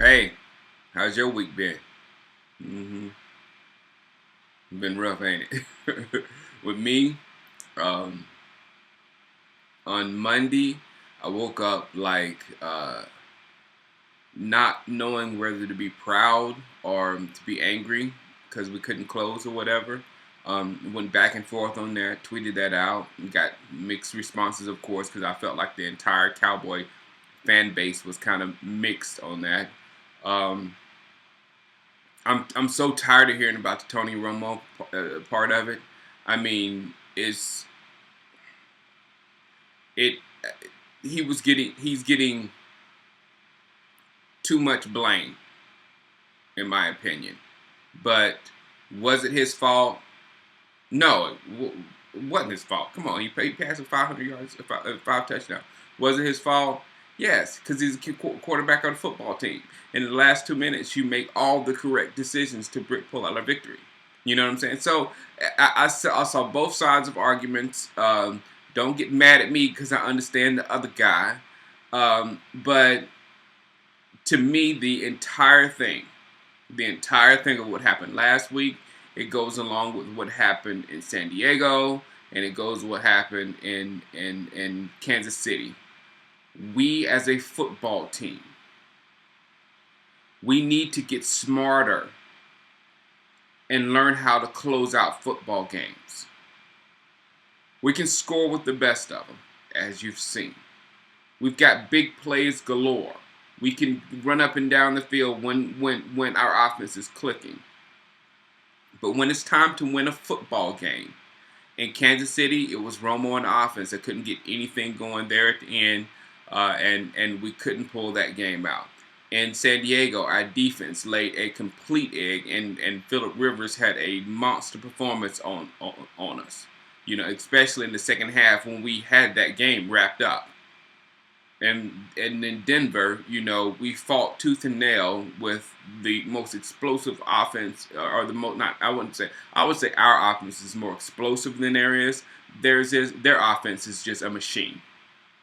Hey, how's your week been? Mm-hmm. Been rough, ain't it? With me, um, on Monday, I woke up like not knowing whether to be proud or to be angry because we couldn't close or whatever. Went back and forth on that, tweeted that out, and got mixed responses, of course, because I felt like the entire Cowboy fan base was kind of mixed on that. Um, I'm so tired of hearing about the Tony Romo part of it. I mean, it's it. He's getting too much blame, in my opinion. But was it his fault? No, it wasn't his fault. Come on, he passed for 500 yards, five touchdowns. Was it his fault? Yes, because he's a quarterback on the football team. In the last 2 minutes, you make all the correct decisions to pull out a victory. You know what I'm saying? So I saw both sides of arguments. Don't get mad at me because I understand the other guy. But to me, the entire thing of what happened last week, it goes along with what happened in San Diego, and it goes what happened in Kansas City. We as a football team, we need to get smarter and learn how to close out football games. We can score with the best of them, as you've seen. We've got big plays galore. We can run up and down the field when our offense is clicking. But when it's time to win a football game, in Kansas City, it was Romo on offense that couldn't get anything going there at the end, and we couldn't pull that game out. In San Diego, our defense laid a complete egg, and Philip Rivers had a monster performance on us. You know, especially in the second half when we had that game wrapped up. And in Denver, you know, we fought tooth and nail with the most explosive offense, or the most not. I would say our offense is more explosive than theirs. Their offense is just a machine,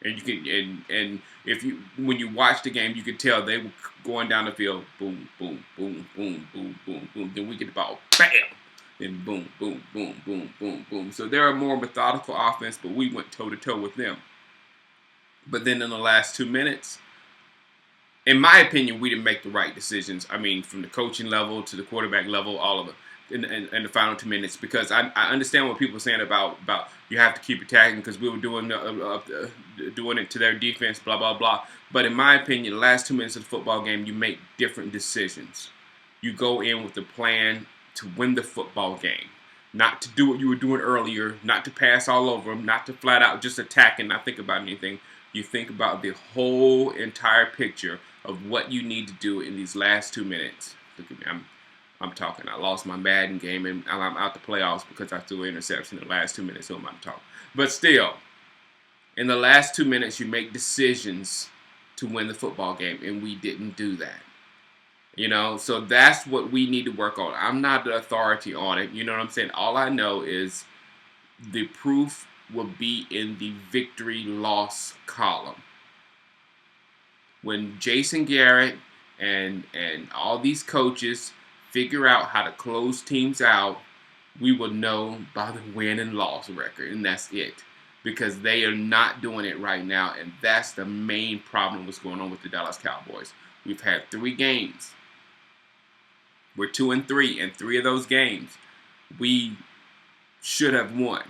and you can and if you when you watch the game, you could tell they were going down the field, boom, boom, boom, boom, boom, boom, boom. Then we get the ball, bam, then boom, boom, boom, boom, boom, boom. So they're a more methodical offense, but we went toe to toe with them. But then in the last 2 minutes, in my opinion, we didn't make the right decisions. I mean, from the coaching level to the quarterback level, all of it in the final 2 minutes. Because I understand what people are saying about you have to keep attacking because we were doing it to their defense, blah blah blah. But in my opinion, the last 2 minutes of the football game, you make different decisions. You go in with a plan to win the football game. Not to do what you were doing earlier, not to pass all over them, not to flat out just attack and not think about anything. You think about the whole entire picture of what you need to do in these last 2 minutes. Look at me, I'm talking. I lost my Madden game and I'm out the playoffs because I threw an interception in the last 2 minutes. So I'm about to talk. But still, in the last 2 minutes, you make decisions to win the football game, and we didn't do that. You know, so that's what we need to work on. I'm not the authority on it. You know what I'm saying? All I know is the proof will be in the victory loss column. When Jason Garrett and all these coaches figure out how to close teams out, we will know by the win and loss record, and that's it. Because they are not doing it right now, and that's the main problem what's going on with the Dallas Cowboys. We've had 3 games. We're 2-3, and 3 of those games we should have won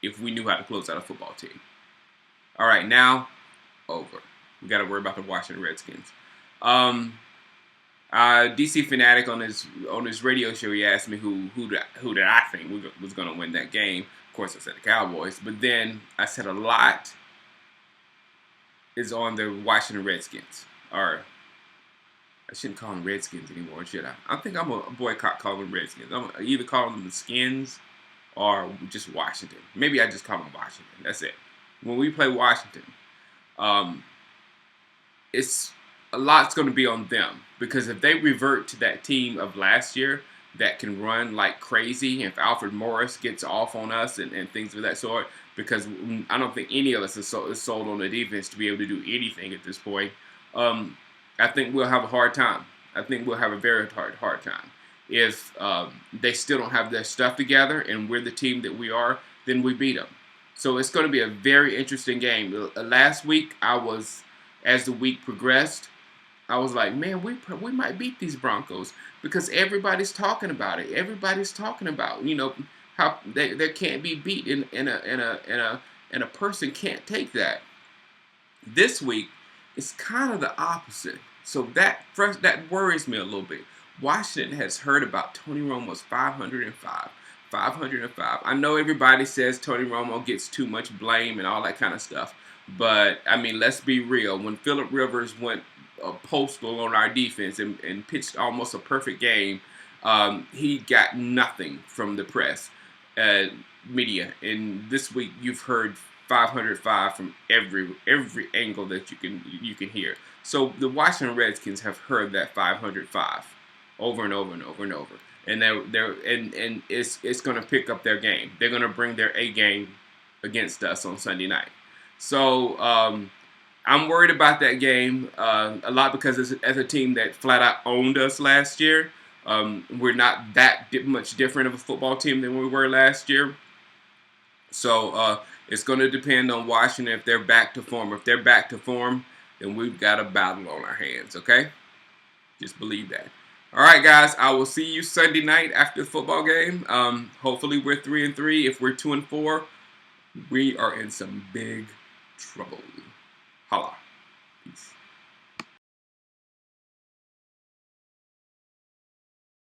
if we knew how to close out a football team. All right, now over. We got to worry about the Washington Redskins. DC Fanatic on his radio show, he asked me who did I think was going to win that game. Of course, I said the Cowboys, but then I said a lot is on the Washington Redskins. Or I shouldn't call them Redskins anymore, should I? I think I'm a boycott calling them Redskins. I'm either calling them the Skins or just Washington. Maybe I just call them Washington. That's it. When we play Washington, it's a lot's going to be on them because if they revert to that team of last year that can run like crazy, if Alfred Morris gets off on us and things of that sort, because I don't think any of us is sold on the defense to be able to do anything at this point. I think we'll have a hard time. I think we'll have a very hard time. If they still don't have their stuff together and we're the team that we are, then we beat them. So it's going to be a very interesting game. Last week, as the week progressed, I was like, man, we might beat these Broncos because everybody's talking about it. Everybody's talking about, how they can't be beat, and a person can't take that. This week, it's kind of the opposite. So that worries me a little bit. Washington has heard about Tony Romo's 505. 505. I know everybody says Tony Romo gets too much blame and all that kind of stuff. But, I mean, let's be real. When Phillip Rivers went postal on our defense and pitched almost a perfect game, he got nothing from the press, media. And this week, you've heard 505 from every angle that you can hear. So the Washington Redskins have heard that 505 over and over and over and over, and it's going to pick up their game. They're going to bring their A game against us on Sunday night. So I'm worried about that game a lot because as a team that flat out owned us last year, we're not that much different of a football team than we were last year. So it's going to depend on Washington if they're back to form. If they're back to form, then we've got a battle on our hands, okay? Just believe that. All right, guys, I will see you Sunday night after the football game. Hopefully we're 3-3. If we're 2-4, we are in some big trouble. Holla.